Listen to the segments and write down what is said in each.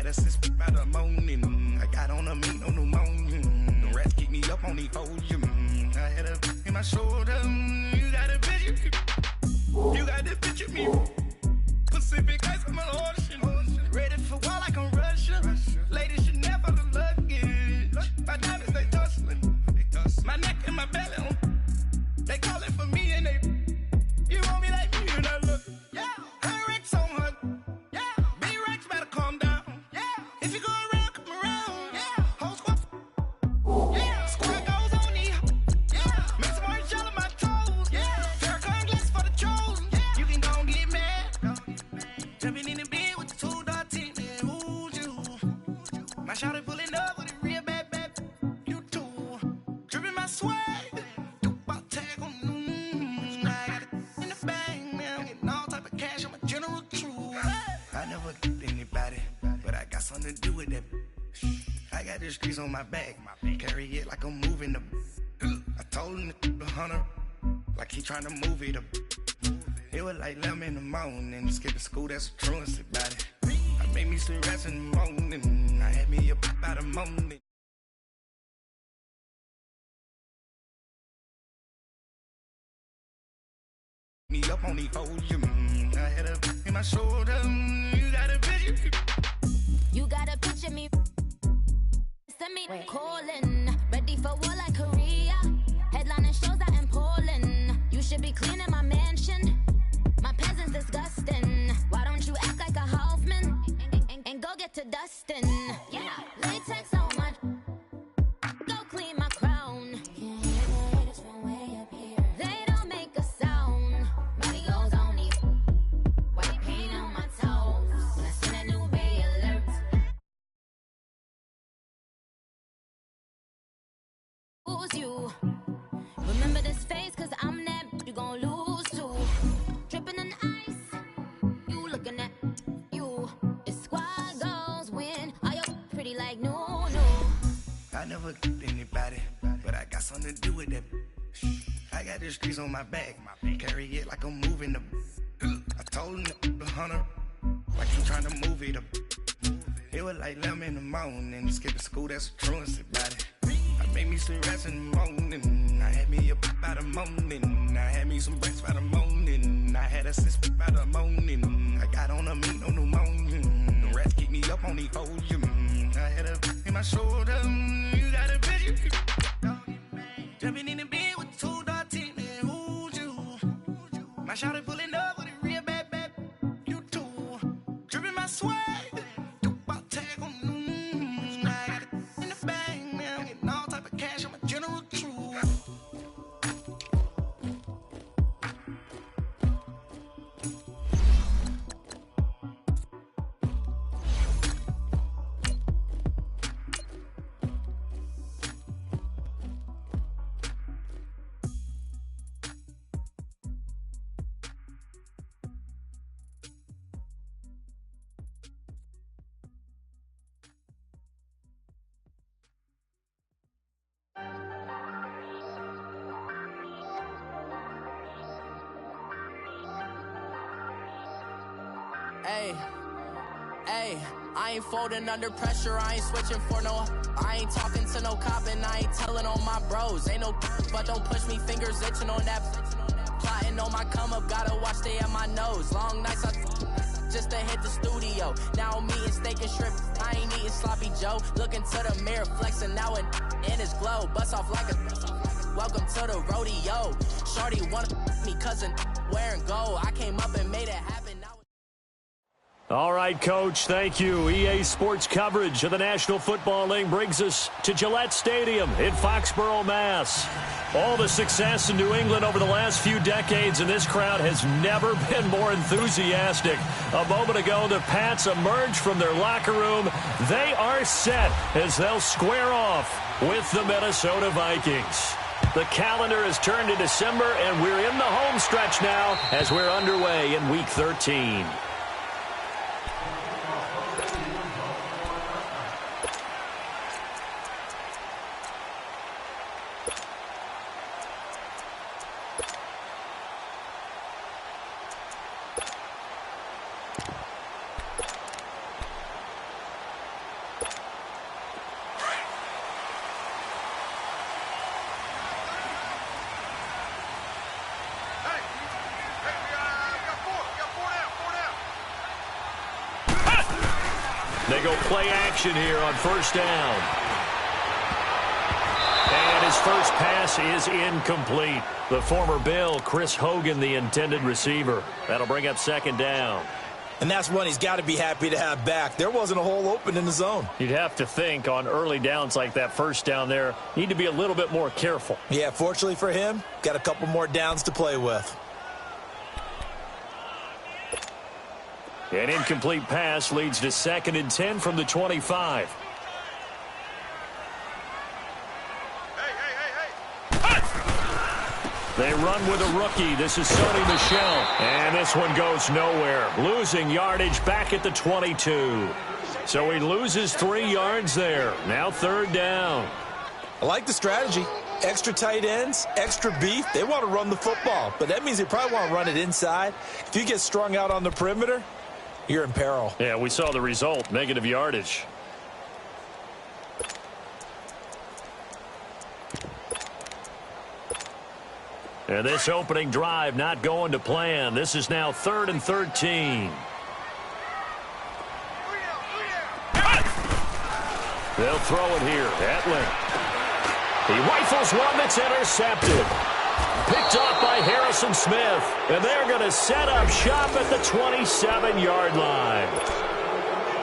had a sister by the morning. I got on a meat, no pneumonia. The rats keep me up on the podium. I had a in my shoulder. You got a picture. You got this picture me. Pacific ice on my ocean. Ready for war like I'm Russia. Ladies should never the luggage. My diamonds, they tussling. My neck and my belly. They calling for me and they. You want me like me and I look. Yeah. Her Rex on her. Yeah. B-Rex better calm down. Yeah. If you go around, come around. Yeah. Whole squad. Yeah. Squad goes on me. Yeah. Make some orange gel on my toes. Yeah. Farrakhan glass for the trolls. Yeah. You can go and get mad. Jumping in the bed with the 2-dot team. Man, who's you? My shawty pulling up with a real bad. You too. Dripping my swag. Something to do with that. I got the streets on my back. Carry it like I'm moving the. I told him to hunter, like he trying to move it up. It was like 11 in the morning. Skipping school, that's a truancy about it. I made me some rest in the morning. I had me up about a morning. Me up on the podium. I had a in my shoulder. You got a picture. You gotta picture me. Send me calling. Ready for war like Korea. Headlining shows out in Poland. You should be cleaning my mansion. My peasants disgusting. Why don't you act like a Hoffman and go get to dustin'? Yeah, latex on my. Go clean my crown. Can't hear the haters from way up here. They don't make a sound. Body goes on me. White paint on my toes. When I send a new ray alert. Who's you? Remember this face, cause I'm that you gon' lose too. Dripping in ice, you looking at you. It's squad goals win. Are you pretty like no? I never anybody, but I got something to do with that. I got the streets on my back. Carry it like I'm moving the. I told him to hunter, like he trying to move it up. It was like 11 in the morning. Skipping school, that's a truancy about it. I made me some rest in the morning. I had me up by the morning. I had me some breakfast by the morning. I had a sister by the morning. I got on a meat, no pneumonia. The rats keep me up on the podium. I had a in my shoulder. You got a picture. Jumping in the bed with the 2-dot team. Man, who's you? My shawty pulling up with a real bad. You too. Dripping my swag. Hey, I ain't folding under pressure, I ain't switching for no. I ain't talking to no cop and I ain't telling on my bros. Ain't no but don't push me, fingers itching on that. Plotting on my come up, gotta watch stay at my nose. Long nights I just to hit the studio. Now I'm eating steak and shrimp, I ain't eating sloppy Joe. Looking to the mirror, flexing now and in his glow. Bust off like a welcome to the rodeo. Shorty wanna me cousin wearing gold. I came up and made it happen. Now all right, Coach, thank you. EA Sports coverage of the National Football League brings us to Gillette Stadium in Foxborough, Mass. All the success in New England over the last few decades, and this crowd has never been more enthusiastic. A moment ago, the Pats emerged from their locker room. They are set as they'll square off with the Minnesota Vikings. The calendar has turned to December, and we're in the home stretch now as we're underway in Week 13. They go play action here on first down. And his first pass is incomplete. The former Bill, Chris Hogan, the intended receiver. That'll bring up second down. And that's one he's got to be happy to have back. There wasn't a hole open in the zone. You'd have to think on early downs like that first down there, need to be a little bit more careful. Yeah, fortunately for him, got a couple more downs to play with. An incomplete pass leads to 2nd and 10 from the 25. They run with a rookie. This is Sony Michel. And this one goes nowhere. Losing yardage back at the 22. So he loses 3 yards there. Now 3rd down. I like the strategy. Extra tight ends, extra beef. They want to run the football. But that means they probably want to run it inside. If you get strung out on the perimeter, you're in peril. Yeah, we saw the result. Negative yardage. And this opening drive not going to plan. This is now 3rd and 13. They'll throw it here. Etling. He rifles one that's intercepted. Picked off by Harrison Smith. And they're going to set up shop at the 27-yard line.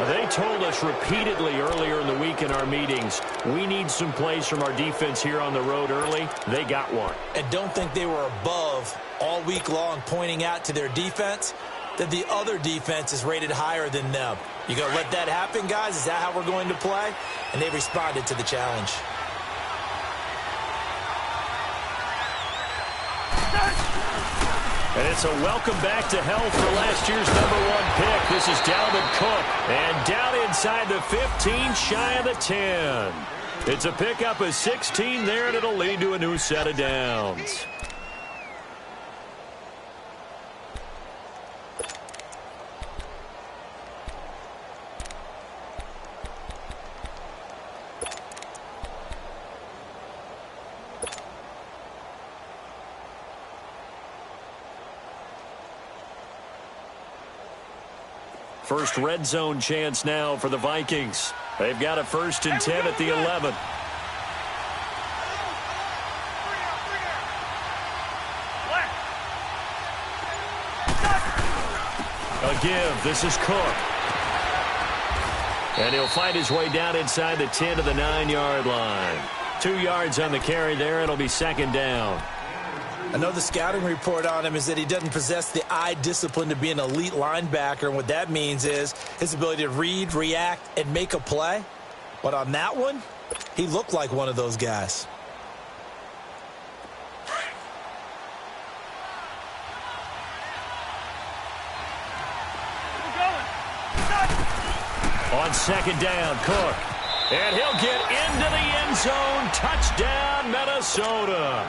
They told us repeatedly earlier in the week in our meetings, we need some plays from our defense here on the road early. They got one. And don't think they were above all week long pointing out to their defense that the other defense is rated higher than them. You going to let that happen, guys? Is that how we're going to play? And they responded to the challenge. And it's a welcome back to health for last year's #1 pick. This is Dalvin Cook. And down inside the 15, shy of the 10. It's a pickup of 16 there, and it'll lead to a new set of downs. First red zone chance now for the Vikings. They've got a 1st and 10 at the 11. A give. This is Cook. And he'll find his way down inside the 10 to the 9-yard line. 2 yards on the carry there. It'll be 2nd down. I know the scouting report on him is that he doesn't possess the eye discipline to be an elite linebacker, and what that means is his ability to read, react, and make a play. But on that one, he looked like one of those guys. On 2nd down, Cook. And he'll get into the end zone. Touchdown, Minnesota.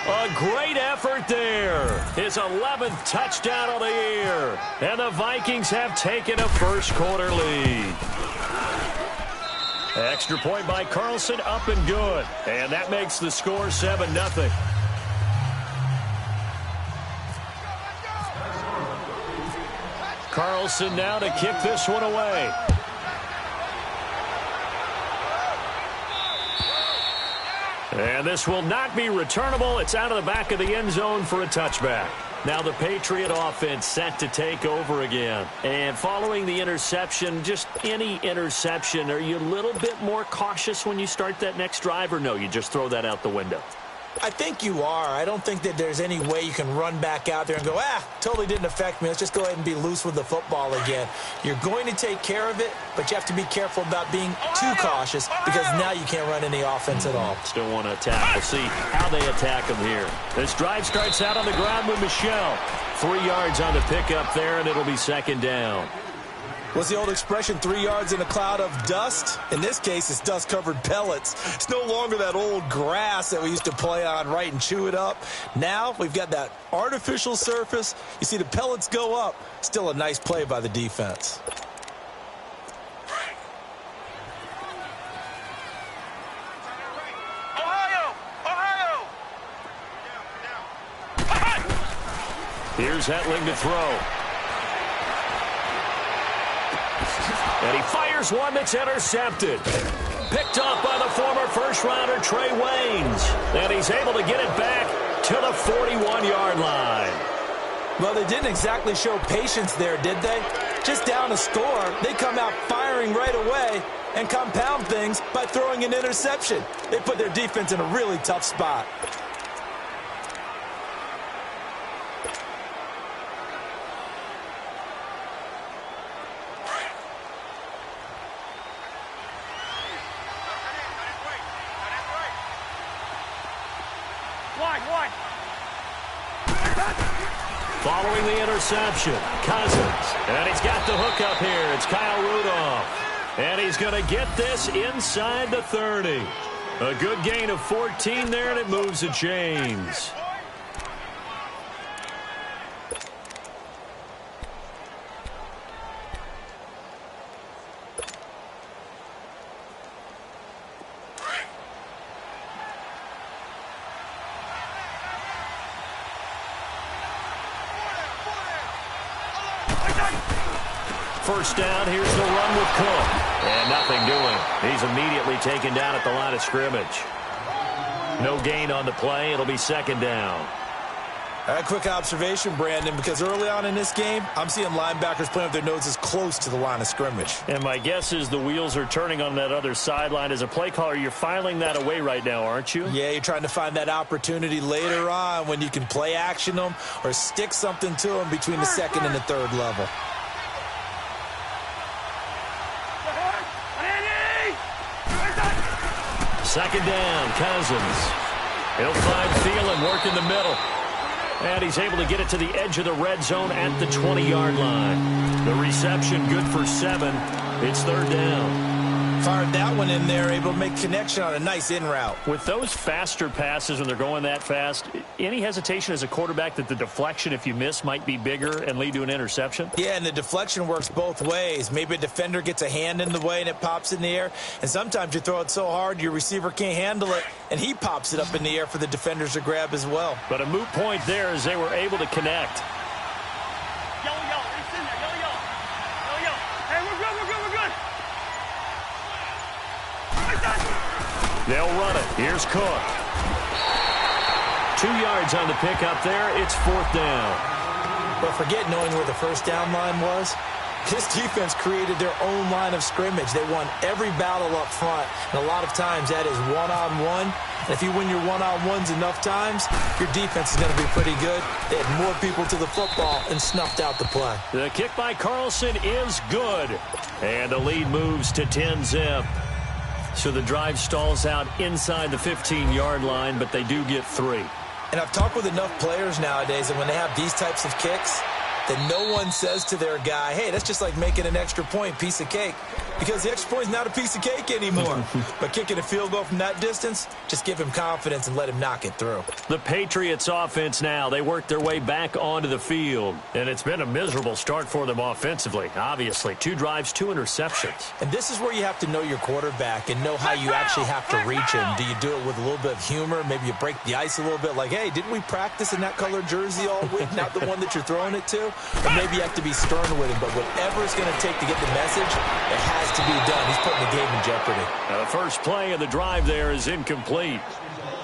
A great effort there. His 11th touchdown of the year. And the Vikings have taken a first-quarter lead. Extra point by Carlson, up and good. And that makes the score 7-0. Carlson now to kick this one away. And this will not be returnable. It's out of the back of the end zone for a touchback. Now the Patriot offense set to take over again. And following the interception, just any interception, are you a little bit more cautious when you start that next drive, or no, you just throw that out the window? I think you are. I don't think that there's any way you can run back out there and go, totally didn't affect me. Let's just go ahead and be loose with the football again. You're going to take care of it, but you have to be careful about being too cautious because now you can't run any offense at all. Still want to attack. We'll see how they attack him here. This drive starts out on the ground with Michel. 3 yards on the pickup there, and it'll be 2nd down. What's the old expression, 3 yards in a cloud of dust? In this case, it's dust-covered pellets. It's no longer that old grass that we used to play on, right, and chew it up. Now we've got that artificial surface. You see the pellets go up. Still a nice play by the defense. Here's Etling to throw. And he fires one that's intercepted. Picked off by the former first-rounder Trey Waynes. And he's able to get it back to the 41-yard line. Well, they didn't exactly show patience there, did they? Just down a score, they come out firing right away and compound things by throwing an interception. They put their defense in a really tough spot. Following the interception, Cousins. And he's got the hook up here. It's Kyle Rudolph. And he's going to get this inside the 30. A good gain of 14 there, and it moves the chains. First down, here's the run with Cook. And nothing doing. He's immediately taken down at the line of scrimmage. No gain on the play. It'll be second down. A quick observation, Brandon, because early on in this game, I'm seeing linebackers playing with their noses close to the line of scrimmage. And my guess is the wheels are turning on that other sideline. As a play caller, you're filing that away right now, aren't you? Yeah, you're trying to find that opportunity later on when you can play action them or stick something to them between the second and the third level. Second down, Cousins. He'll find Thielen, work in the middle. And he's able to get it to the edge of the red zone at the 20-yard line. The reception good for 7. It's third down. Fired that one in there, able to make connection on a nice in route. With those faster passes when they're going that fast, any hesitation as a quarterback that the deflection, if you miss, might be bigger and lead to an interception? Yeah, and the deflection works both ways. Maybe a defender gets a hand in the way and it pops in the air. And sometimes you throw it so hard your receiver can't handle it, and he pops it up in the air for the defenders to grab as well. But a moot point there as they were able to connect. They'll run it. Here's Cook. 2 yards on the pickup there. It's fourth down. But forget knowing where the first down line was. This defense created their own line of scrimmage. They won every battle up front. And a lot of times that is one-on-one. And if you win your one-on-ones enough times, your defense is going to be pretty good. They had more people to the football and snuffed out the play. The kick by Carlson is good. And the lead moves to 10-zip. So the drive stalls out inside the 15-yard line, but they do get 3. And I've talked with enough players nowadays that when they have these types of kicks, that no one says to their guy, hey, that's just like making an extra point, piece of cake. Because the extra point is not a piece of cake anymore. But kicking a field goal from that distance, just give him confidence and let him knock it through. The Patriots offense now, they work their way back onto the field. And it's been a miserable start for them offensively, obviously. 2 drives, 2 interceptions. And this is where you have to know your quarterback and know how you actually have to reach him. Do you do it with a little bit of humor? Maybe you break the ice a little bit like, hey, didn't we practice in that colored jersey all week? Not the one that you're throwing it to? Or maybe you have to be stern with him. But whatever it's going to take to get the message, it has to be done. He's putting the game in jeopardy. Now the first play of the drive there is incomplete.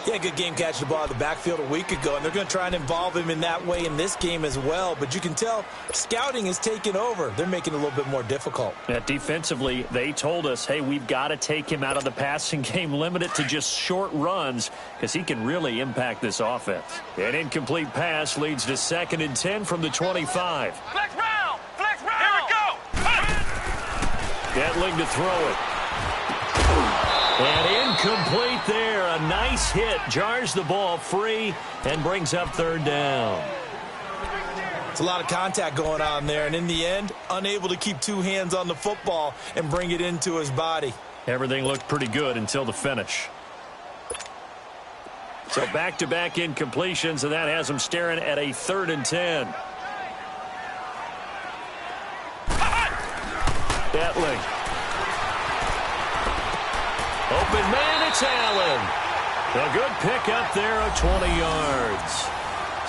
Yeah, good game catching the ball out of the backfield a week ago, and they're going to try and involve him in that way in this game as well. But you can tell scouting is taking over. They're making it a little bit more difficult. Defensively, they told us, hey, we've got to take him out of the passing game, limit it to just short runs, because he can really impact this offense. An incomplete pass leads to 2nd and 10 from the 25. Flex round! Flex round! Here we go! Gatling to throw it. And incomplete there. A nice hit. Jars the ball free and brings up 3rd down. It's a lot of contact going on there. And in the end, unable to keep 2 hands on the football and bring it into his body. Everything looked pretty good until the finish. So back-to-back incompletions, and that has them staring at a 3rd and 10. Gatling. Open man, it's Allen. A good pickup there of 20 yards.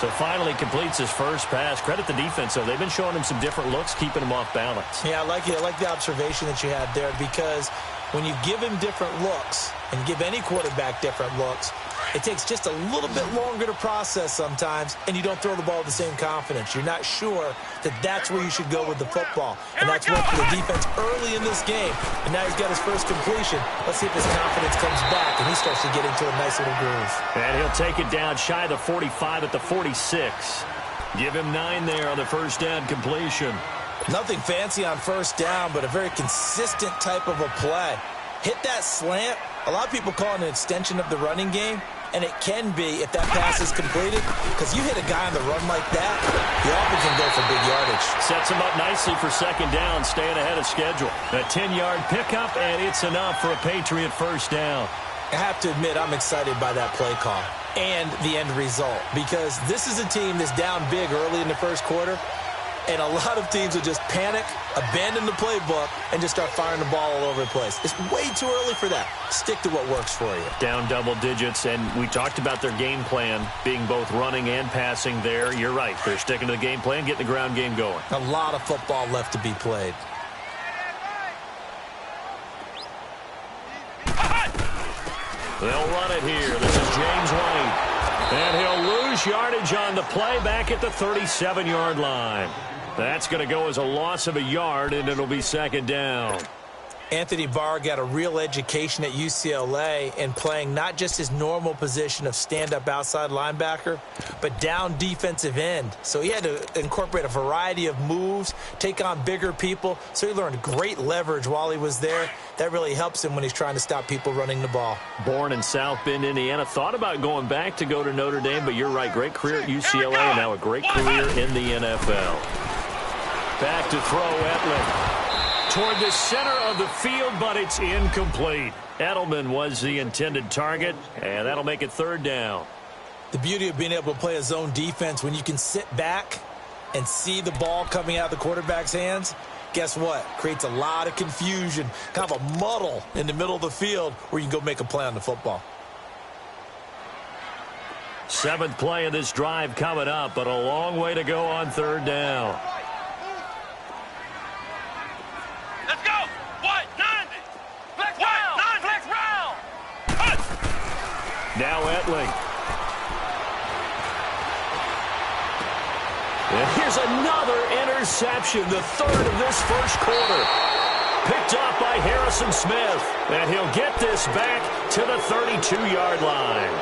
So finally completes his first pass. Credit the defense, though. They've been showing him some different looks, keeping him off balance. Yeah, I like it. I like the observation that you had there, because when you give him different looks and give any quarterback different looks, it takes just a little bit longer to process sometimes, and you don't throw the ball with the same confidence. You're not sure that that's where you should go with the football. And that's worked for the defense early in this game. And now he's got his first completion. Let's see if his confidence comes back and he starts to get into a nice little groove. And he'll take it down shy of the 45 at the 46. Give him 9 there on the first down completion. Nothing fancy on first down, but a very consistent type of a play. Hit that slant. A lot of people call it an extension of the running game, and it can be if that pass is completed, because you hit a guy on the run like that, he often can go for big yardage. Sets him up nicely for second down, staying ahead of schedule. A 10-yard pickup, and it's enough for a Patriot first down. I have to admit, I'm excited by that play call and the end result, because this is a team that's down big early in the first quarter, and a lot of teams will just panic, abandon the playbook, and just start firing the ball all over the place. It's way too early for that. Stick to what works for you. Down double digits, and we talked about their game plan being both running and passing there. You're right. They're sticking to the game plan, getting the ground game going. A lot of football left to be played. They'll run it here. This is James White. And he'll lose yardage on the play back at the 37-yard line. That's going to go as a loss of a yard, and it'll be second down. Anthony Barr got a real education at UCLA in playing not just his normal position of stand-up outside linebacker, but down defensive end. So he had to incorporate a variety of moves, take on bigger people. So he learned great leverage while he was there. That really helps him when he's trying to stop people running the ball. Born in South Bend, Indiana. Thought about going back to go to Notre Dame, but you're right. Great career at UCLA and now a great career in the NFL. Back to throw Etling. Toward the center of the field, but it's incomplete. Edelman was the intended target, and that'll make it third down. The beauty of being able to play a zone defense, when you can sit back and see the ball coming out of the quarterback's hands, guess what? Creates a lot of confusion, kind of a muddle in the middle of the field where you can go make a play on the football. 7th play of this drive coming up, but a long way to go on third down. Let's go. What? 90. Flex round. 90. Flex round. Cut. Now Etling. And here's another interception, the third of this first quarter. Picked off by Harrison Smith. And he'll get this back to the 32-yard line.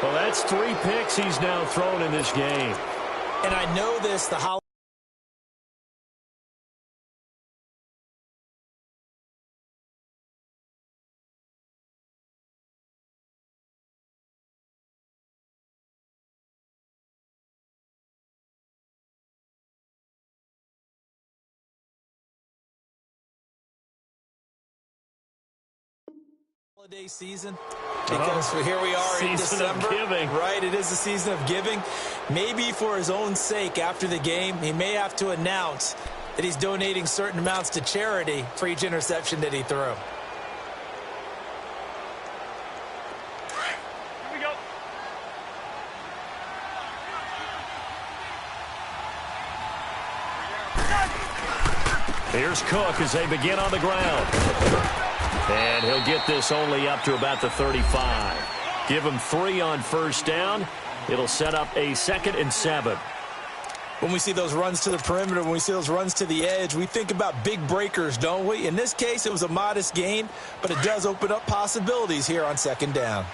Well, that's 3 picks he's now thrown in this game. And I know this, the holiday season, because here we are in December, right? It is the season of giving. Maybe for his own sake, after the game, he may have to announce that he's donating certain amounts to charity for each interception that he threw. Here we go. Here's Cook as they begin on the ground. And he'll get this only up to about the 35. Give him 3 on first down. It'll set up a 2nd and 7. When we see those runs to the perimeter, when we see those runs to the edge, we think about big breakers, don't we? In this case, it was a modest gain, but it does open up possibilities here on 2nd down.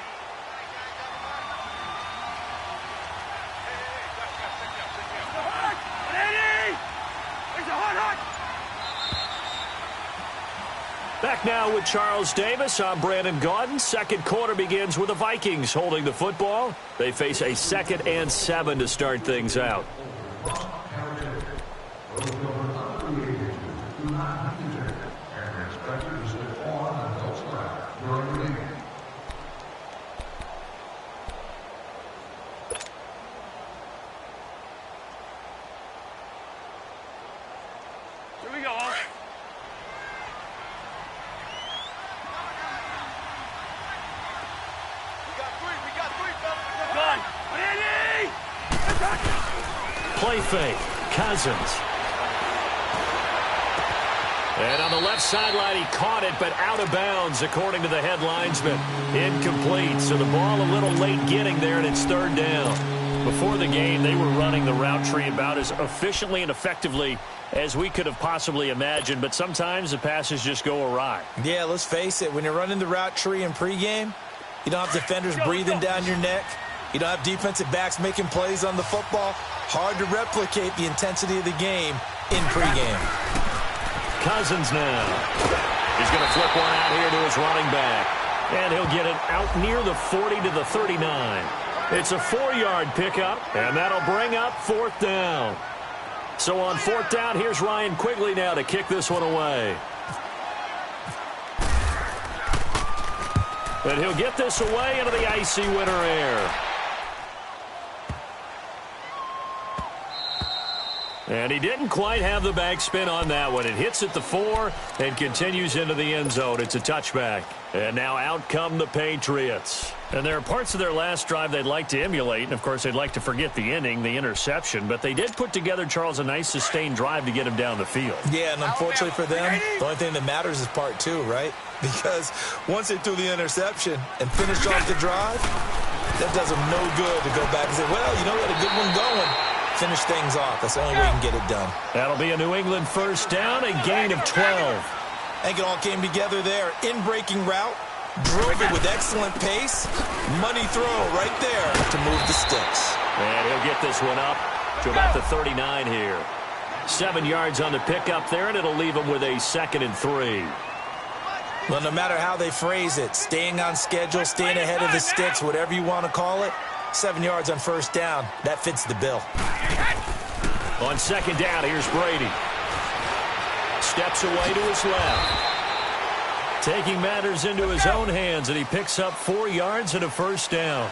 Back now with Charles Davis. I'm Brandon Gaudin. Second quarter begins with the Vikings holding the football. They face a 2nd and 7 to start things out. Here we go. We got three, fellas. Gun. Ready? play fake. Cousins. And on the left sideline, he caught it, but out of bounds, according to the head linesman. Incomplete, so the ball a little late getting there, and it's third down. Before the game, they were running the route tree about as efficiently and effectively as we could have possibly imagined, but sometimes the passes just go awry. Yeah, let's face it, when you're running the route tree in pregame, you don't have defenders breathing down your neck. You don't have defensive backs making plays on the football. Hard to replicate the intensity of the game in pregame. Cousins now. He's going to flip one out here to his running back. And he'll get it out near the 40 to the 39. It's a 4-yard pickup, and that'll bring up fourth down. So on fourth down, here's Ryan Quigley now to kick this one away. And he'll get this away into the icy winter air. And he didn't quite have the backspin on that one. It hits at the 4 and continues into the end zone. It's a touchback. And now out come the Patriots. And there are parts of their last drive they'd like to emulate. And, of course, they'd like to forget the inning, the interception. But they did put together, Charles, a nice sustained drive to get him down the field. Yeah, and unfortunately for them, the only thing that matters is part 2, right? Because once they threw the interception and finished off the drive, that does them no good to go back and say, well, you know, we had a good one going. Finish things off. That's the only way you can get it done. That'll be a New England first down, a gain of 12. I think it all came together there. In-breaking route, drove it with excellent pace. Money throw right there to move the sticks. And he'll get this one up to about the 39 here. 7 yards on the pickup there, and it'll leave him with a 2nd and 3. Well, no matter how they phrase it, staying on schedule, staying ahead of the sticks, whatever you want to call it, 7 yards on first down, that fits the bill. On second down, here's Brady. Steps away to his left. Taking matters into his own hands, and he picks up 4 yards and a first down.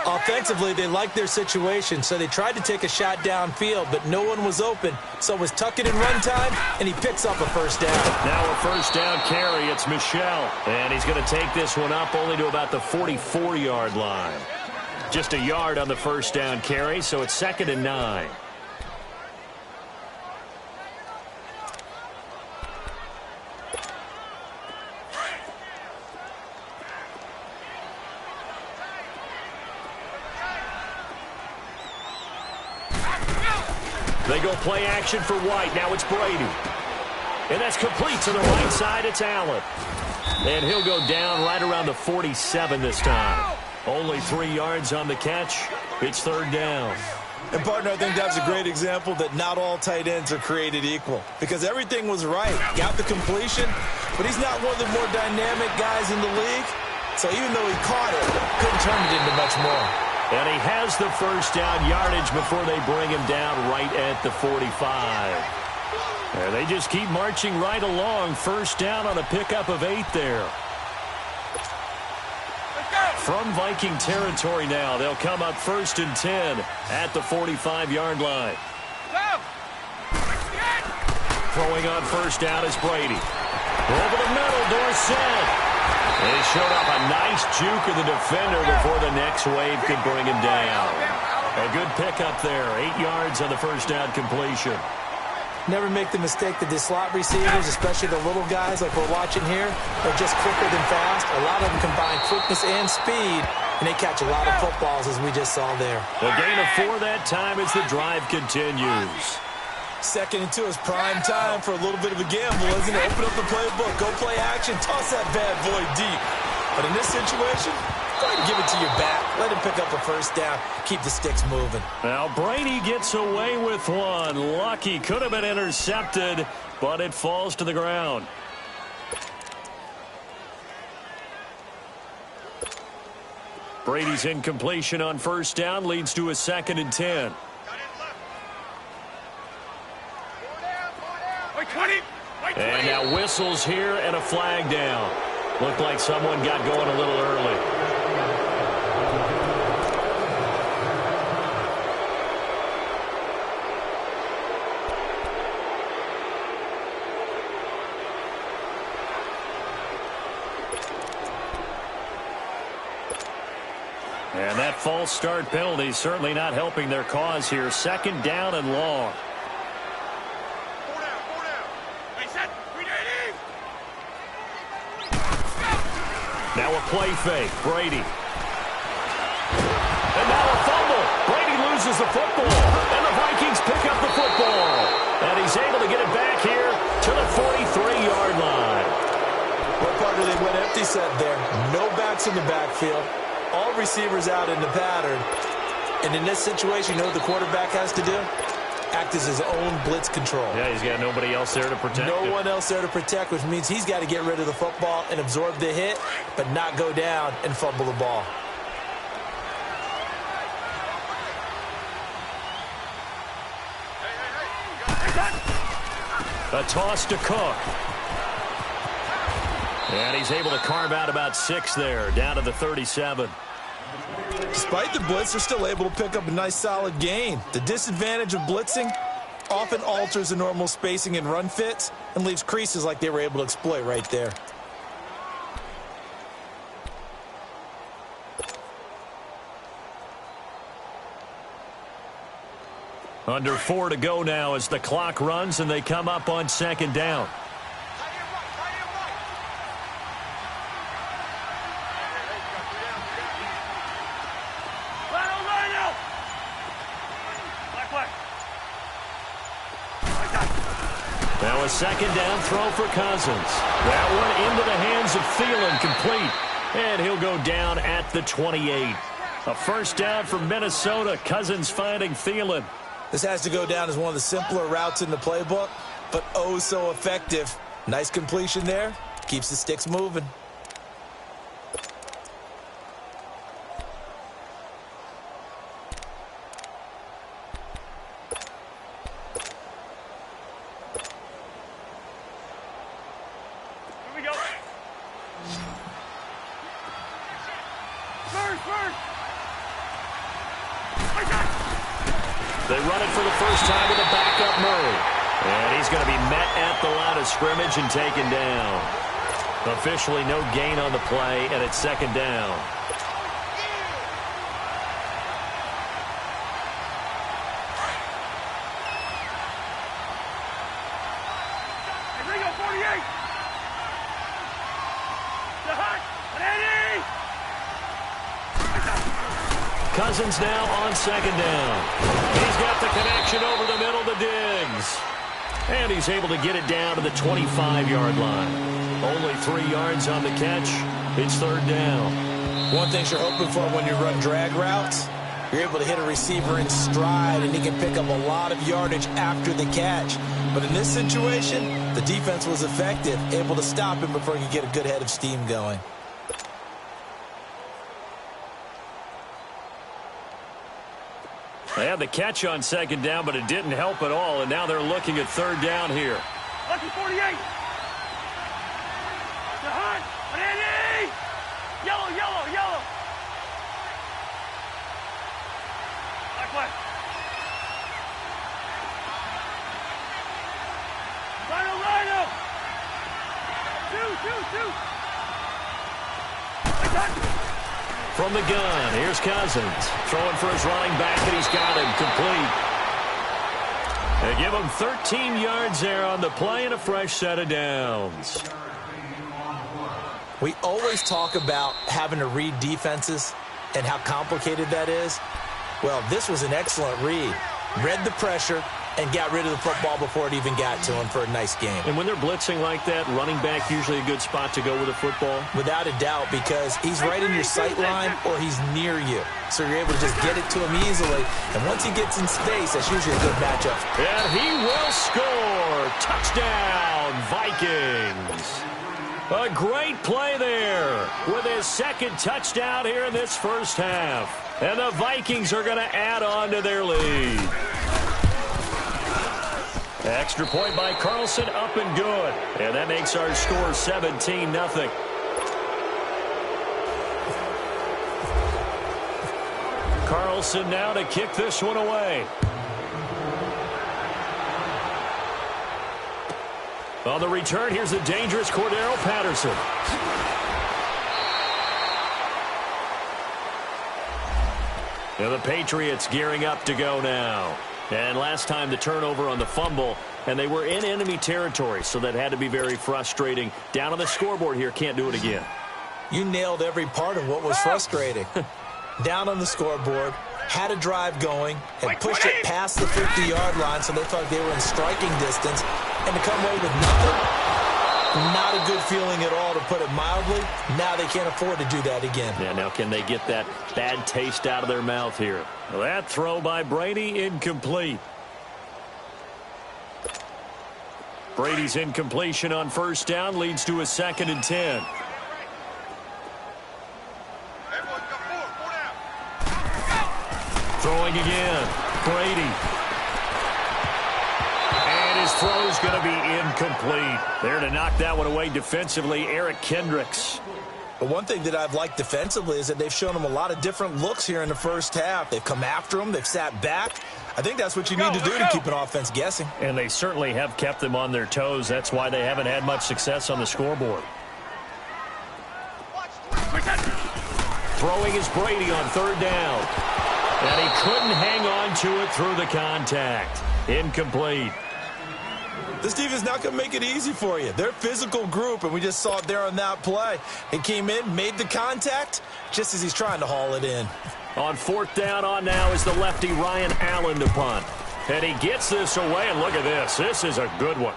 Offensively, they liked their situation, so they tried to take a shot downfield, but no one was open. So it was tuck it in run time, and he picks up a first down. Now a first down carry. It's Michel, and he's going to take this one up only to about the 44-yard line. Just a yard on the first down carry, so it's 2nd and 9. They go play action for White. Now it's Brady. And that's complete to the right side. It's Allen. And he'll go down right around the 47 this time. Only 3 yards on the catch. It's third down. And, partner, I think that's a great example that not all tight ends are created equal. Because everything was right. Got the completion, but he's not one of the more dynamic guys in the league. So even though he caught it, couldn't turn it into much more. And he has the first down yardage before they bring him down right at the 45. And they just keep marching right along. First down on a pickup of 8 there. From Viking territory now, they'll come up 1st and 10 at the 45-yard line. Throwing on first down is Brady. Over the middle, Dorsett. And he showed up a nice juke of the defender before the next wave could bring him down. A good pickup there. 8 yards on the first down completion. Never make the mistake that the slot receivers, especially the little guys like we're watching here, are just quicker than fast. A lot of them combine quickness and speed, and they catch a lot of footballs, as we just saw there. A gain of 4 that time as the drive continues. 2nd and 2 is prime time for a little bit of a gamble, isn't it? Open up the playbook, go play action, toss that bad boy deep. But in this situation, go ahead and give it to your back. Let him pick up a first down. Keep the sticks moving. Now Brady gets away with one. Lucky, could have been intercepted, but it falls to the ground. Brady's incompletion on first down leads to a 2nd and 10. And now whistles here and a flag down. Looked like someone got going a little early. And that false start penalty is certainly not helping their cause here. Second down and long. Four down. Hey, set. Ready. Now a play fake. Brady. And now a fumble. Brady loses the football. And the Vikings pick up the football. And he's able to get it back here to the 43-yard line. What part do they went empty set there? No backs in the backfield. All receivers out in the pattern. And in this situation, you know what the quarterback has to do? Act as his own blitz control. Yeah, he's got nobody else there to protect him. No one else there to protect, which means he's got to get rid of the football and absorb the hit, but not go down and fumble the ball. A toss to Cook. And he's able to carve out about 6 there, down to the 37. Despite the blitz, they're still able to pick up a nice solid gain. The disadvantage of blitzing often alters the normal spacing and run fits and leaves creases like they were able to exploit right there. Under 4 to go now as the clock runs and they come up on second down. Now a second down throw for Cousins. That one into the hands of Thielen, complete. And he'll go down at the 28. A first down for Minnesota. Cousins finding Thielen. This has to go down as one of the simpler routes in the playbook, but oh so effective. Nice completion there. Keeps the sticks moving. They run it for the first time with a backup Murray. And he's going to be met at the line of scrimmage and taken down. Officially no gain on the play, and it's second down. Cousins now on second down. He's got the connection over the middle to Diggs. And he's able to get it down to the 25-yard line. Only 3 yards on the catch. It's third down. One thing you're hoping for when you run drag routes, you're able to hit a receiver in stride, and he can pick up a lot of yardage after the catch. But in this situation, the defense was effective, able to stop him before he could get a good head of steam going. They had the catch on second down, but it didn't help at all, and now they're looking at third down here. Lucky 48. The hunt. Ready. Yellow. Black flag. Rhino. 2. From the gun, here's Cousins. Throwing for his running back, and he's got him complete. They give him 13 yards there on the play and a fresh set of downs. We always talk about having to read defenses and how complicated that is. Well, this was an excellent read. Read the pressure and got rid of the football before it even got to him for a nice game. And when they're blitzing like that, running back usually a good spot to go with the football? Without a doubt, because he's right in your sight line or he's near you. So you're able to just get it to him easily. And once he gets in space, that's usually a good matchup. And he will score. Touchdown, Vikings. A great play there with his second touchdown here in this first half. And the Vikings are going to add on to their lead. Extra point by Carlson, up and good. And that makes our score 17-0. Carlson now to kick this one away. On the return, here's the dangerous Cordero Patterson. And the Patriots gearing up to go now. And last time the turnover on the fumble, and they were in enemy territory, so that had to be very frustrating. Down on the scoreboard here, can't do it again. You nailed every part of what was frustrating. Down on the scoreboard, had a drive going, had pushed it past the 50-yard line, so they thought they were in striking distance, and to come away with nothing. Not a good feeling at all, to put it mildly. Now they can't afford to do that again. Yeah, now can they get that bad taste out of their mouth here? Well, that throw by Brady, incomplete. Brady's incompletion on first down leads to a 2nd and 10. Throwing again. Brady. And his throw's going to be incomplete. There to knock that one away defensively, Eric Kendricks. But one thing that I've liked defensively is that they've shown him a lot of different looks here in the first half. They've come after him. They've sat back. I think that's what you need to do to keep an offense guessing. And they certainly have kept them on their toes. That's why they haven't had much success on the scoreboard. Throwing is Brady on 3rd down. And he couldn't hang on to it through the contact. Incomplete. This defense is not going to make it easy for you. They're a physical group, and we just saw it there on that play. He came in, made the contact, just as he's trying to haul it in. On 4th down on now is the lefty Ryan Allen to punt. And he gets this away, and look at this. This is a good one.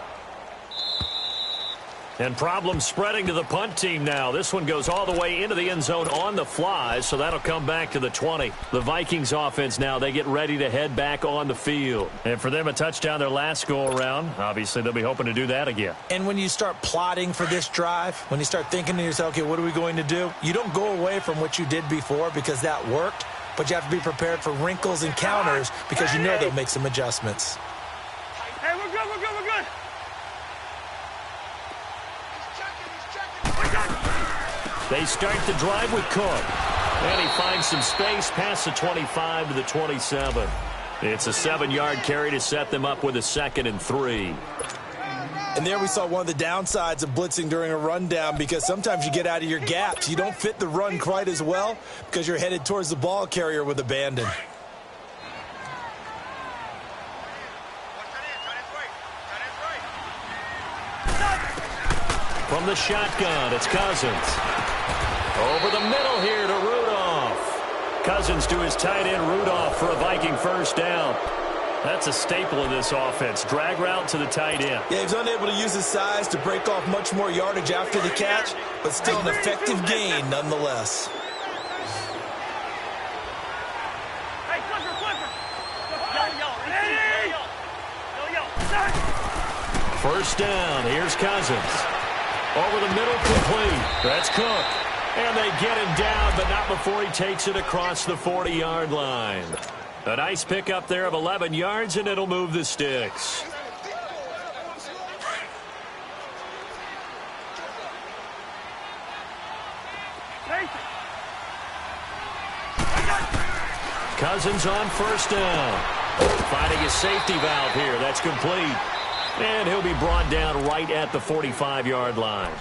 And problems spreading to the punt team now. This one goes all the way into the end zone on the fly, so that'll come back to the 20. The Vikings offense now, they get ready to head back on the field. And for them, a touchdown their last go-around. Obviously, they'll be hoping to do that again. And when you start plotting for this drive, when you start thinking to yourself, okay, what are we going to do? You don't go away from what you did before because that worked, but you have to be prepared for wrinkles and counters because you know they'll make some adjustments. Hey, we're good, we're good, we're good. They start the drive with Cook. And he finds some space past the 25 to the 27. It's a 7-yard carry to set them up with a 2nd and 3. And there we saw one of the downsides of blitzing during a rundown, because sometimes you get out of your gaps. You don't fit the run quite as well because you're headed towards the ball carrier with abandon. From the shotgun, it's Cousins. Over the middle here to Rudolph. Cousins to his tight end, Rudolph, for a Viking first down. That's a staple of this offense. Drag route to the tight end. Yeah, he's unable to use his size to break off much more yardage after the catch, but still an effective gain nonetheless. Hey, Flipper, First down, here's Cousins. Over the middle, complete. That's Cook. And they get him down, but not before he takes it across the 40-yard line. A nice pickup there of 11 yards, and it'll move the sticks. Cousins on first down. Finding a safety valve here. That's complete. And he'll be brought down right at the 45-yard line.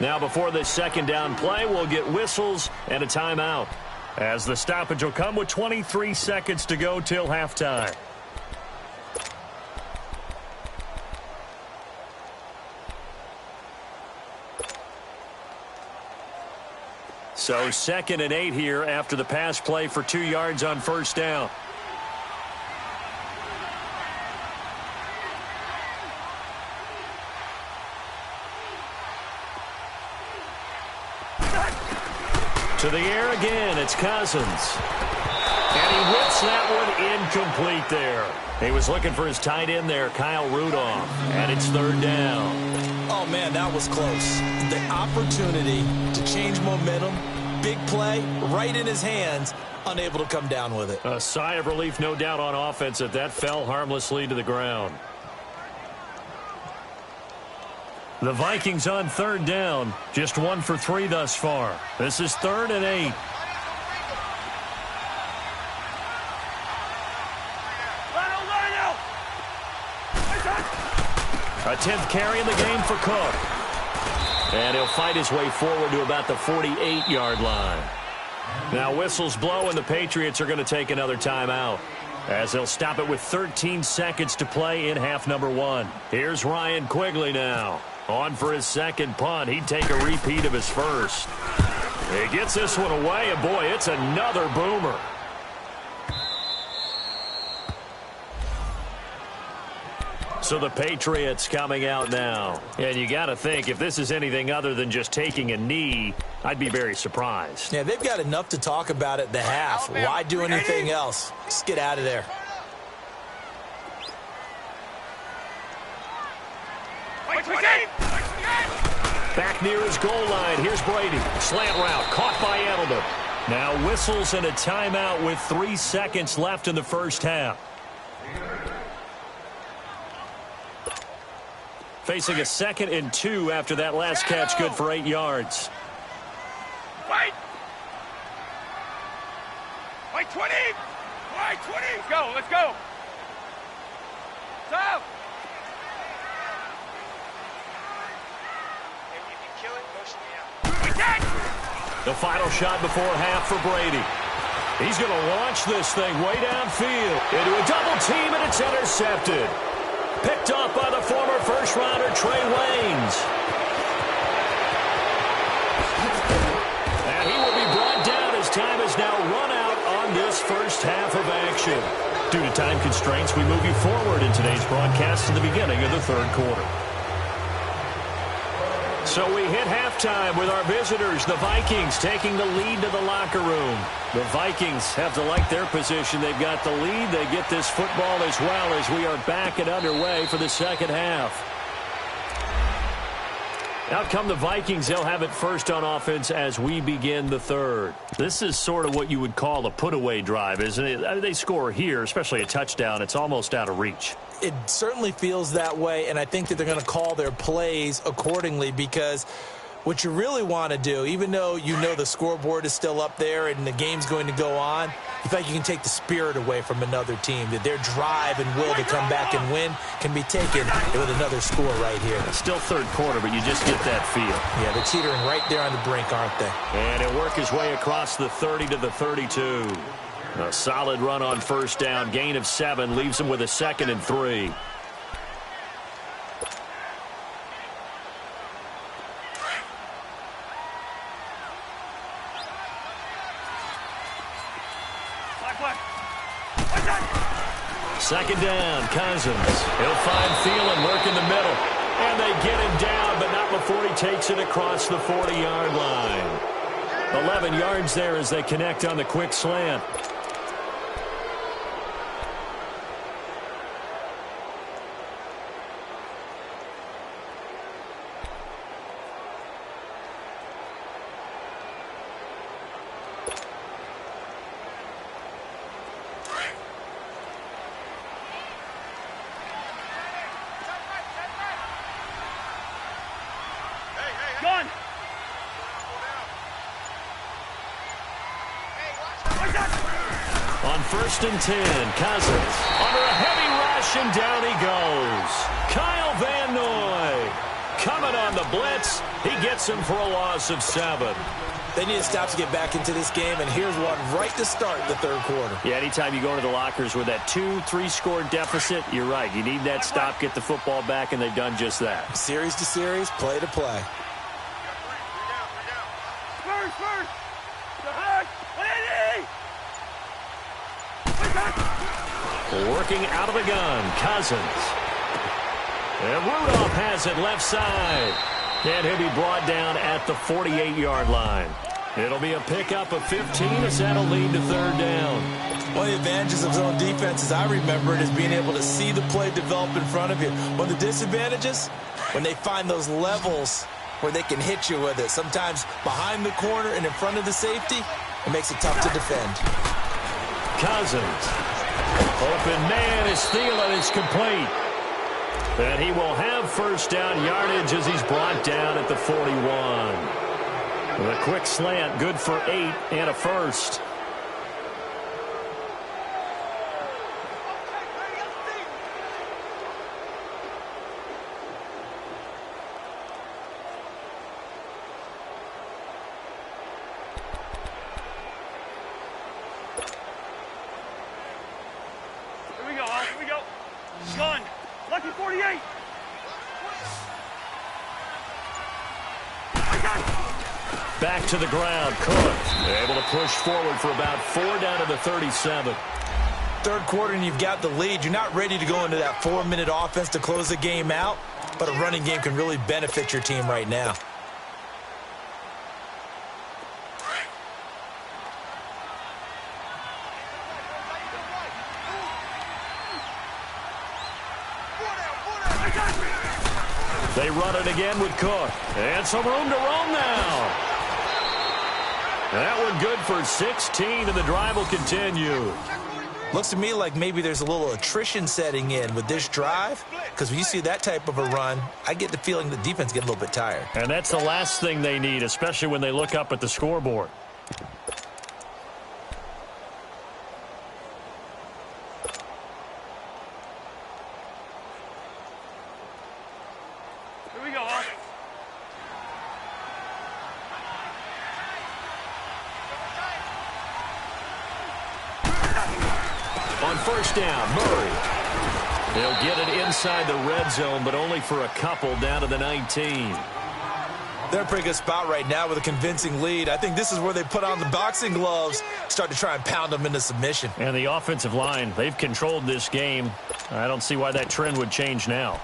Now, before this 2nd down play, we'll get whistles and a timeout, as the stoppage will come with 23 seconds to go till halftime. So 2nd and 8 here after the pass play for 2 yards on first down. To the air again, it's Cousins. And he whips that one incomplete there. He was looking for his tight end there, Kyle Rudolph. And it's 3rd down. Oh, man, that was close. The opportunity to change momentum, big play, right in his hands, unable to come down with it. A sigh of relief, no doubt, on offense that fell harmlessly to the ground. The Vikings on 3rd down, just 1 for 3 thus far. This is 3rd and 8. A 10th carry in the game for Cook. And he'll fight his way forward to about the 48-yard line. Now whistles blow, and the Patriots are going to take another timeout, as they'll stop it with 13 seconds to play in half number 1. Here's Ryan Quigley now. On for his second punt. He'd take a repeat of his first. He gets this one away, and boy, it's another boomer. So the Patriots coming out now. And you got to think, if this is anything other than just taking a knee, I'd be very surprised. Yeah, they've got enough to talk about at the half. Why do anything else? Just get out of there. Back near his goal line. Here's Brady. Slant route. Caught by Edelman. Now whistles and a timeout with 3 seconds left in the first half. Facing a 2nd and 2 after that last catch, good for 8 yards. Wait! Wait, 20! Wait, 20! Let's go, let's go! Stop! If you kill it, motion me out. The final shot before half for Brady. He's going to launch this thing way downfield into a double team, and it's intercepted. Picked off by the former first-rounder Trey Waynes. And he will be brought down as time has now run out on this first half of action. Due to time constraints, we move you forward in today's broadcast to the beginning of the third quarter. So we hit halftime with our visitors, the Vikings, taking the lead to the locker room. The Vikings have to like their position. They've got the lead. They get this football as well as we are back and underway for the second half. Out come the Vikings. They'll have it first on offense as we begin the third. This is sort of what you would call a put-away drive, isn't it? I mean, they score here, especially a touchdown. It's almost out of reach. It certainly feels that way, and I think that they're going to call their plays accordingly, because what you really want to do, even though you know the scoreboard is still up there and the game's going to go on, you think you can take the spirit away from another team, that their drive and will to come back and win can be taken with another score right here. Still third quarter, but you just get that feel. Yeah, they're teetering right there on the brink, aren't they? And he'll work his way across the 30 to the 32. A solid run on first down. Gain of 7 leaves him with a 2nd and 3. Second down, Cousins. He'll find Thielen lurk in the middle. And they get him down, but not before he takes it across the 40-yard line. 11 yards there as they connect on the quick slant. On 1st and 10, Cousins under a heavy rush, and down he goes. Kyle Van Noy coming on the blitz. He gets him for a loss of 7. They need to stop to get back into this game, and here's one right to start the third quarter. Yeah, anytime you go to the lockers with that 2-3 score deficit, you're right. You need that stop, get the football back, and they've done just that. Series to series, play to play. Working out of the gun, Cousins. And Rudolph has it left side. And he'll be brought down at the 48-yard line. It'll be a pickup of 15 as that'll lead to third down. One of the advantages of zone defense, as I remember it, is being able to see the play develop in front of you. One of the disadvantages, when they find those levels where they can hit you with it, sometimes behind the corner and in front of the safety, it makes it tough to defend. Cousins. Open man is Thielen. It's complete. And he will have first down yardage as he's brought down at the 41. The quick slant, good for 8 and a first. Back to the ground. Cook able to push forward for about 4 down to the 37. Third quarter and you've got the lead. You're not ready to go into that 4-minute offense to close the game out, but a running game can really benefit your team right now. They run it again with Cook. And some room to roam now. That one good for 16, and the drive will continue. Looks to me like maybe there's a little attrition setting in with this drive, because when you see that type of a run, I get the feeling the defense getting a little bit tired. And that's the last thing they need, especially when they look up at the scoreboard. Here we go, huh? On first down, Murray. They'll get it inside the red zone, but only for a couple down to the 19. They're in a pretty good spot right now with a convincing lead. I think this is where they put on the boxing gloves, start to try and pound them into submission. And the offensive line, they've controlled this game. I don't see why that trend would change now.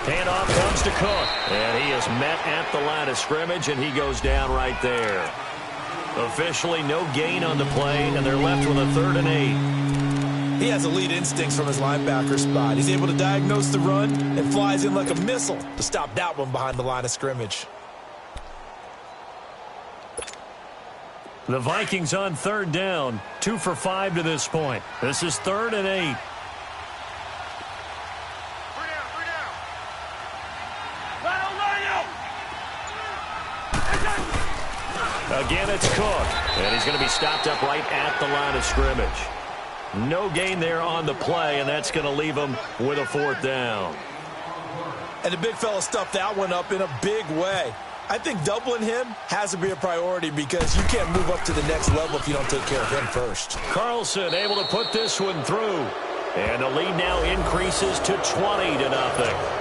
Handoff comes to Cook, and he is met at the line of scrimmage, and he goes down right there. Officially no gain on the play, and they're left with a 3rd and 8. He has elite instincts from his linebacker spot. He's able to diagnose the run and flies in like a missile to stop that one behind the line of scrimmage. The Vikings on 3rd down, 2 for 5 to this point. This is 3rd and 8. Again, it's Cook, and he's going to be stopped up right at the line of scrimmage. No gain there on the play, and that's going to leave him with a 4th down. And the big fella stuffed that one up in a big way. I think doubling him has to be a priority because you can't move up to the next level if you don't take care of him first. Carlson able to put this one through, and the lead now increases to 20-0.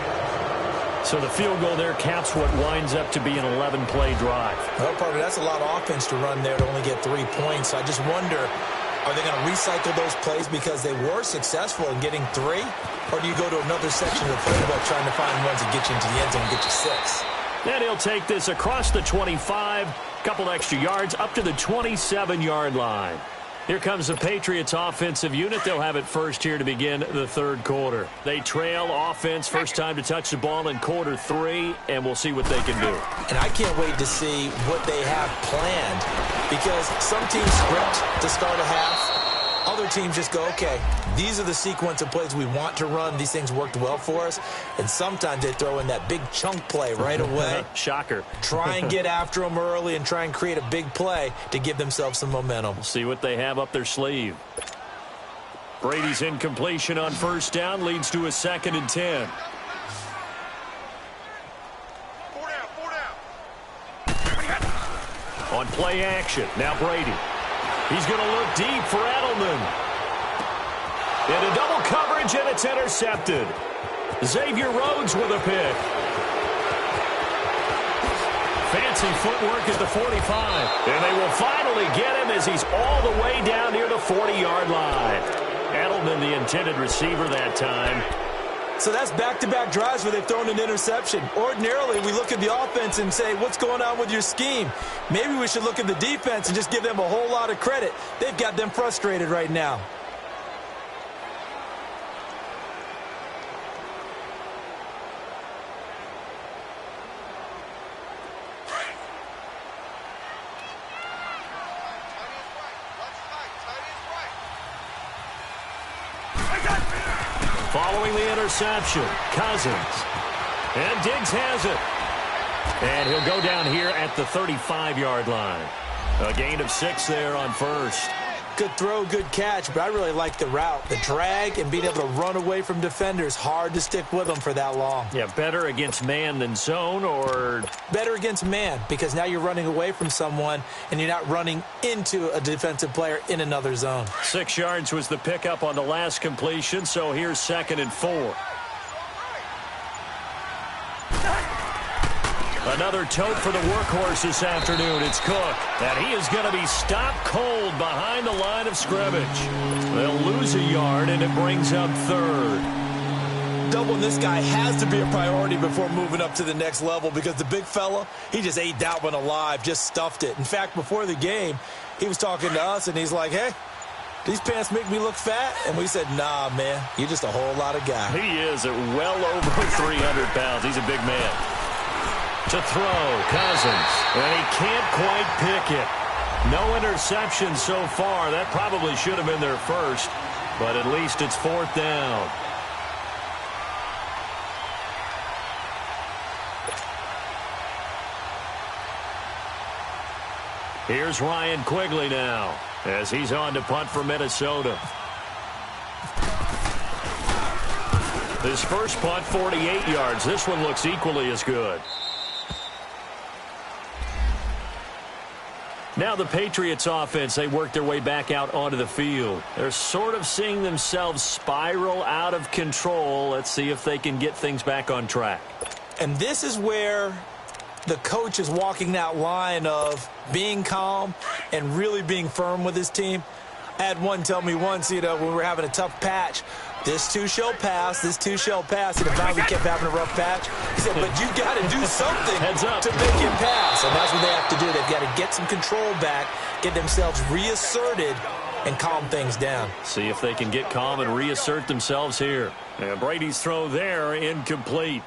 So the field goal there caps what winds up to be an 11-play drive. Well, partner, that's a lot of offense to run there to only get 3 points. I just wonder, are they going to recycle those plays because they were successful in getting 3? Or do you go to another section of the playbook trying to find ones that get you into the end zone and get you 6? And he'll take this across the 25, couple extra yards, up to the 27-yard line. Here comes the Patriots offensive unit. They'll have it first here to begin the 3rd quarter. They trail offense, first time to touch the ball in quarter 3, and we'll see what they can do. And I can't wait to see what they have planned because some teams script to start a half. Other teams just go, okay, these are the sequence of plays we want to run. These things worked well for us. And sometimes they throw in that big chunk play right away. Shocker. Try and get after them early and try and create a big play to give themselves some momentum. We'll see what they have up their sleeve. Brady's incompletion on first down leads to a 2nd and 10. 4 down. On play action, now Brady. He's going to look deep for Edelman. Into double coverage, and it's intercepted. Xavier Rhodes with a pick. Fancy footwork at the 45. And they will finally get him as he's all the way down near the 40-yard line. Edelman, the intended receiver that time. So that's back-to-back drives where they've thrown an interception. Ordinarily, we look at the offense and say, what's going on with your scheme? Maybe we should look at the defense and just give them a whole lot of credit. They've got them frustrated right now. Following the interception, Cousins. And Diggs has it. And he'll go down here at the 35-yard line. A gain of 6 there on first. Good throw, good catch, but I really like the route. The drag and being able to run away from defenders, hard to stick with them for that long. Yeah, better against man than zone, or? Better against man, because now you're running away from someone and you're not running into a defensive player in another zone. 6 yards was the pickup on the last completion, so here's 2nd and 4. Another tote for the workhorse this afternoon. It's Cook. And he is going to be stopped cold behind the line of scrimmage. They'll lose a yard, and it brings up 3rd. Doubling this guy has to be a priority before moving up to the next level, because the big fella, he just ate that one alive, just stuffed it. In fact, before the game, he was talking to us, and he's like, hey, these pants make me look fat? And we said, nah, man, you're just a whole lot of guy. He is at well over 300 pounds. He's a big man. To throw, Cousins, and he can't quite pick it. No interception so far. That probably should have been their first, but at least it's 4th down. Here's Ryan Quigley now, as he's on to punt for Minnesota. His first punt, 48 yards. This one looks equally as good. Now the Patriots offense, they work their way back out onto the field. They're sort of seeing themselves spiral out of control. Let's see if they can get things back on track. And this is where the coach is walking that line of being calm and really being firm with his team. I had one tell me once, when we were having a tough patch, this too shall pass, this too shall pass. And finally we kept having a rough patch. He said, but you got to do something to make it pass. And that's what they have to do. They've got to get some control back, get themselves reasserted, and calm things down. See if they can get calm and reassert themselves here. And Brady's throw there, incomplete.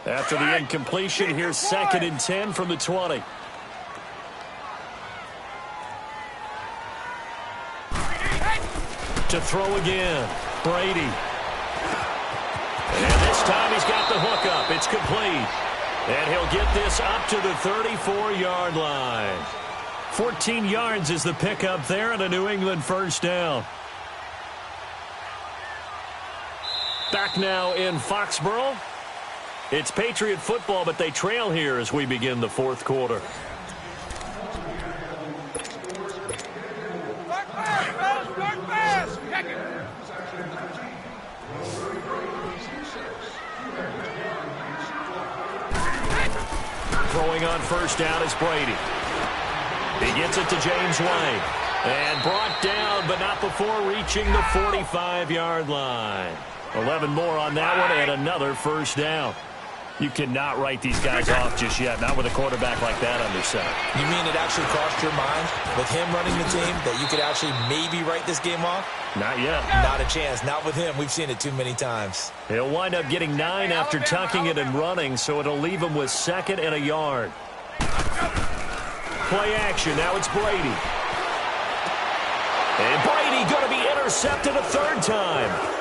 After the incompletion, here's 2nd and 10 from the 20. To throw again, Brady. And this time he's got the hook up. It's complete. And he'll get this up to the 34-yard line. 14 yards is the pickup there, and a New England first down. Back now in Foxborough. It's Patriot football, but they trail here as we begin the 4th quarter. Throwing on first down is Brady. He gets it to James White. And brought down, but not before reaching the 45-yard line. 11 more on that one, and another first down. You cannot write these guys off just yet, not with a quarterback like that under center. You mean it actually crossed your mind with him running the team that you could actually maybe write this game off? Not yet. Not a chance. Not with him. We've seen it too many times. He'll wind up getting 9 after tucking it and running, so it'll leave him with 2nd and a yard. Play action. Now it's Brady. And Brady going to be intercepted a 3rd time.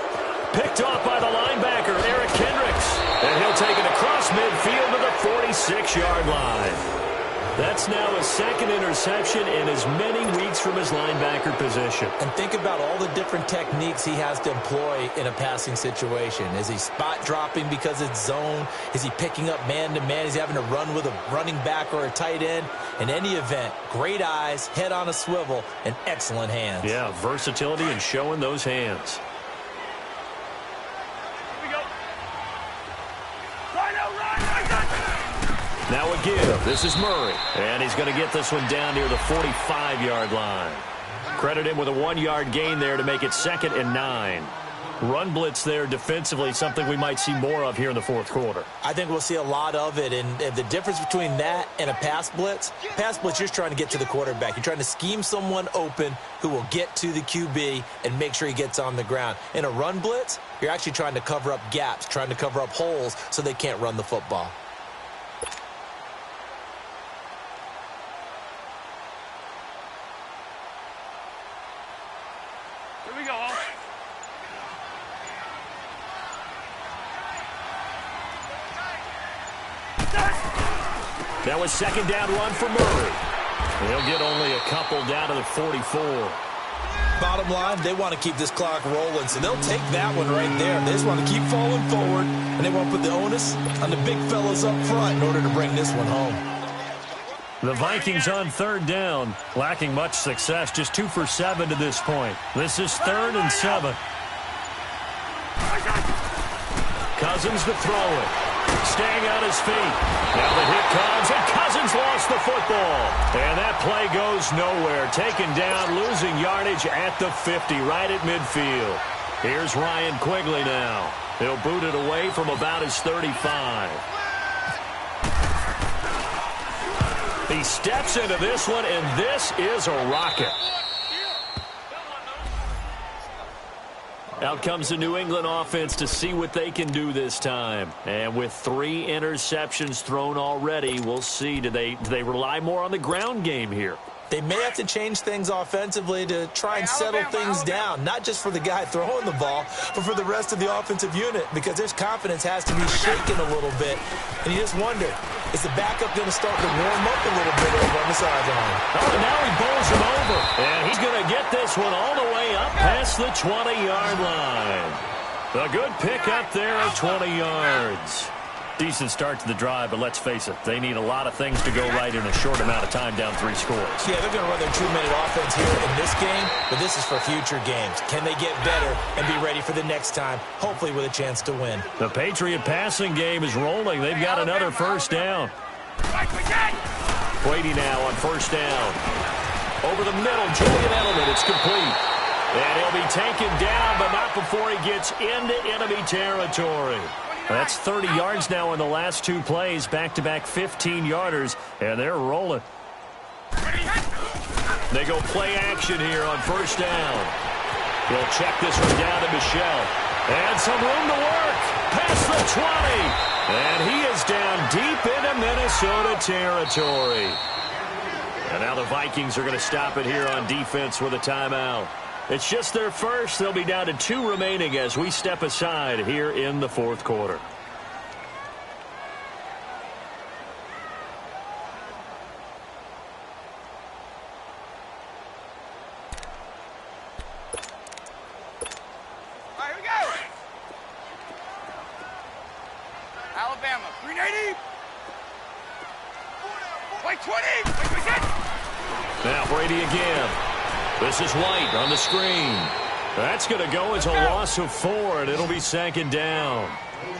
Picked off by the linebacker, Eric Kendricks. And he'll take it across midfield to the 46-yard line. That's now his 2nd interception in as many weeks from his linebacker position. And think about all the different techniques he has to employ in a passing situation. Is he spot dropping because it's zone? Is he picking up man-to-man? Is he having to run with a running back or a tight end? In any event, great eyes, head on a swivel, and excellent hands. Yeah, versatility and showing those hands. Now a give. This is Murray. And he's going to get this one down near the 45-yard line. Credit him with a 1-yard gain there to make it 2nd and 9. Run blitz there defensively, something we might see more of here in the 4th quarter. I think we'll see a lot of it. And the difference between that and a pass blitz, you're just trying to get to the quarterback. You're trying to scheme someone open who will get to the QB and make sure he gets on the ground. In a run blitz, you're actually trying to cover up gaps, trying to cover up holes so they can't run the football. Now a second down run for Murray. He'll get only a couple down to the 44. Bottom line, they want to keep this clock rolling, so they'll take that one right there. They just want to keep falling forward, and they want to put the onus on the big fellas up front in order to bring this one home. The Vikings on third down, lacking much success, just 2 for 7 to this point. This is 3rd and 7. Cousins to throw it. Staying on his feet. Now the hit comes, and Cousins lost the football. And that play goes nowhere. Taken down, losing yardage at the 50, right at midfield. Here's Ryan Quigley now. He'll boot it away from about his 35. He steps into this one, and this is a rocket. Out comes the New England offense to see what they can do this time. And with 3 interceptions thrown already, we'll see. Do they rely more on the ground game here? They may have to change things offensively to try and settle things down, not just for the guy throwing the ball, but for the rest of the offensive unit, because their confidence has to be shaken a little bit. And you just wonder, is the backup going to start to warm up a little bit over on the sideline? Oh, and now he bowls him over. And he's going to get this one all the way up past the 20-yard line. A good pick up there at 20 yards. Decent start to the drive, but let's face it, they need a lot of things to go right in a short amount of time, down 3 scores. Yeah, they're going to run their 2-minute offense here in this game, but this is for future games. Can they get better and be ready for the next time, hopefully with a chance to win? The Patriot passing game is rolling. They've got another first down. Brady now on first down. Over the middle, Julian Edelman, it's complete. And he'll be taken down, but not before he gets into enemy territory. That's 30 yards now in the last 2 plays, back-to-back 15-yarders, and they're rolling. They go play action here on first down. He'll check this one down to Michelle. And some room to work. Past the 20. And he is down deep into Minnesota territory. And now the Vikings are going to stop it here on defense with a timeout. It's just their first. They'll be down to 2 remaining as we step aside here in the 4th quarter. All right, here we go. Alabama, 380. Play 20. Now Brady again. This is White on the screen. That's going to go as a loss of 4, and it'll be 2nd down.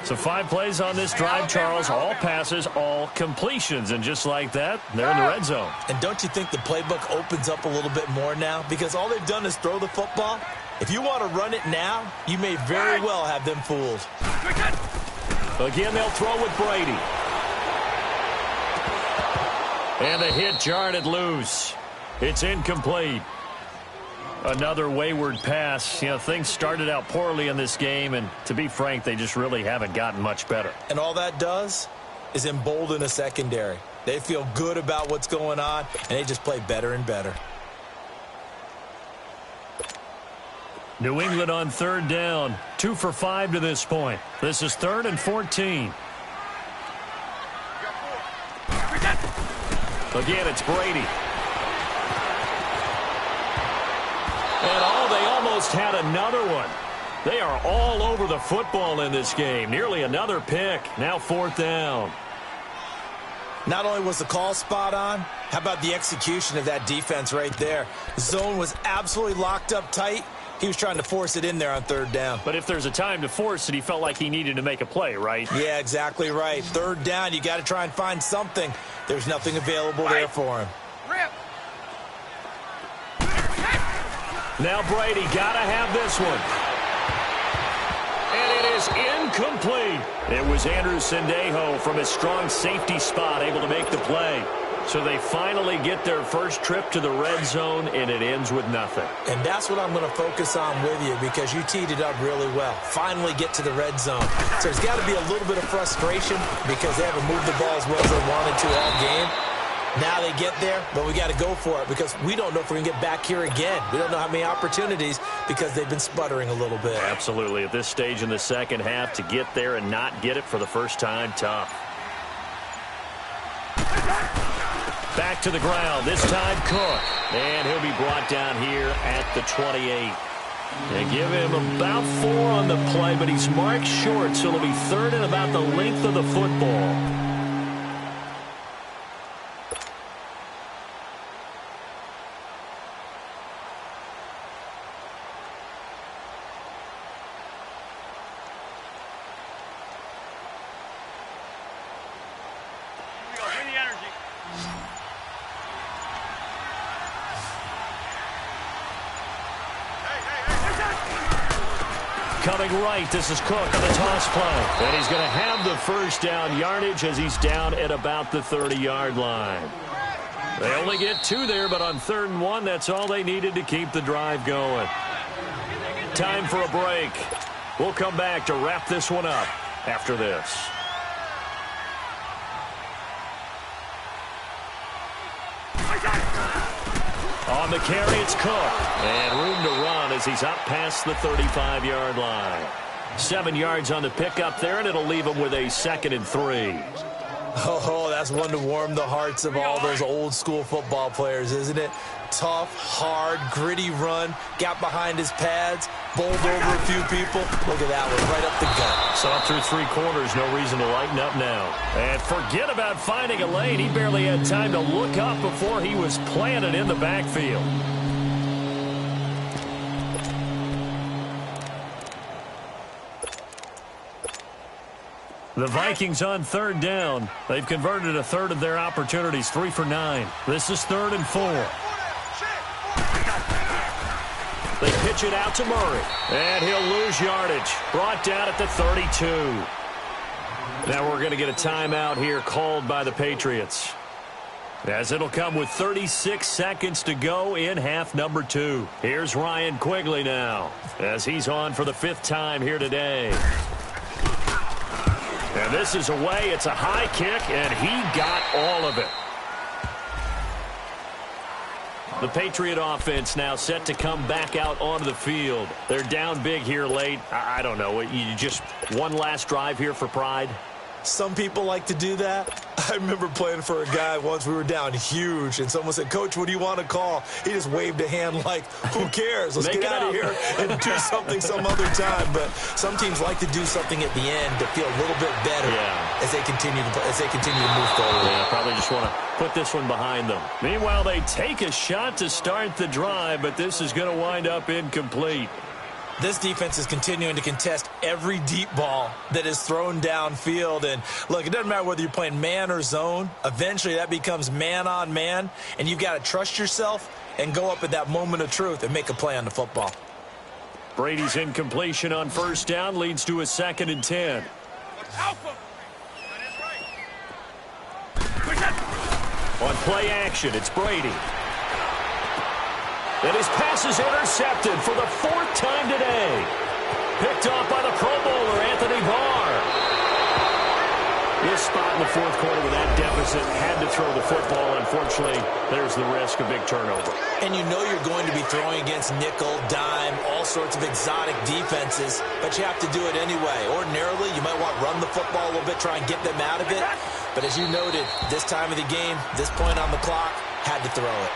So 5 plays on this drive, Charles. All passes, all completions. And just like that, they're in the red zone. And don't you think the playbook opens up a little bit more now? Because all they've done is throw the football. If you want to run it now, you may very well have them fooled. Again, they'll throw with Brady. And the hit jarred it loose. It's incomplete. Another wayward pass. You know, things started out poorly in this game, and to be frank, they just really haven't gotten much better. And all that does is embolden a secondary. They feel good about what's going on, and they just play better and better. New England on 3rd down. 2 for 5 to this point. This is 3rd and 14. Again, it's Brady. And they almost had another one. They are all over the football in this game. Nearly another pick. Now 4th down. Not only was the call spot on, how about the execution of that defense right there? The zone was absolutely locked up tight. He was trying to force it in there on 3rd down. But if there's a time to force it, he felt like he needed to make a play, right? Yeah, exactly right. 3rd down, you got to try and find something. There's nothing available there for him. Now Brady got to have this one. And it is incomplete. It was Andrew Sendejo from his strong safety spot able to make the play. So they finally get their first trip to the red zone, and it ends with nothing. And that's what I'm going to focus on with you, because you teed it up really well. Finally get to the red zone. So there's got to be a little bit of frustration because they haven't moved the ball as well as they wanted to all game. Now they get there, but we got to go for it because we don't know if we're going to get back here again. We don't know how many opportunities because they've been sputtering a little bit. Absolutely. At this stage in the second half, to get there and not get it for the first time, tough. Back to the ground, this time Cook. And he'll be brought down here at the 28. They give him about 4 on the play, but he's marked short, so it'll be third and about the length of the football. Coming right, this is Cook on the toss play. And he's going to have the first down yardage as he's down at about the 30-yard line. They only get 2 there, but on 3rd and 1, that's all they needed to keep the drive going. Time for a break. We'll come back to wrap this one up after this. On the carry, it's Cook. And room to run as he's up past the 35-yard line. 7 yards on the pickup there, and it'll leave him with a 2nd and 3. Oh, that's one to warm the hearts of all those old-school football players, isn't it? Tough, hard, gritty run. Got behind his pads, bowled over a few people. Look at that one, right up the gut. Saw through 3 quarters, no reason to lighten up now. And forget about finding a lane. He barely had time to look up before he was planted in the backfield. The Vikings on 3rd down. They've converted a third of their opportunities, 3 for 9. This is 3rd and 4. They pitch it out to Murray. And he'll lose yardage. Brought down at the 32. Now we're going to get a timeout here called by the Patriots, as it'll come with 36 seconds to go in half number 2. Here's Ryan Quigley now, as he's on for the 5th time here today. And this is away. It's a high kick, and he got all of it. The Patriot offense now set to come back out onto the field. They're down big here late. I don't know. You just one last drive here for pride? Some people like to do that. I remember playing for a guy once. We were down huge, and someone said, "Coach, what do you want to call?" He just waved a hand like, who cares? Let's get out of here and do something some other time. But some teams like to do something at the end to feel a little bit better as they continue to move forward. Yeah, probably just want to put this one behind them. Meanwhile, they take a shot to start the drive, but this is going to wind up incomplete. This defense is continuing to contest every deep ball that is thrown downfield. And, look, it doesn't matter whether you're playing man or zone. Eventually that becomes man on man, and you've got to trust yourself and go up at that moment of truth and make a play on the football. Brady's incompletion on 1st down leads to a 2nd and 10. On play action, it's Brady. And his pass is intercepted for the 4th time today. Picked off by the Pro Bowler, Anthony Barr. This spot in the 4th quarter with that deficit, had to throw the football. Unfortunately, there's the risk of big turnover. And you know you're going to be throwing against nickel, dime, all sorts of exotic defenses, but you have to do it anyway. Ordinarily, you might want to run the football a little bit, try and get them out of it. But as you noted, this time of the game, this point on the clock, had to throw it.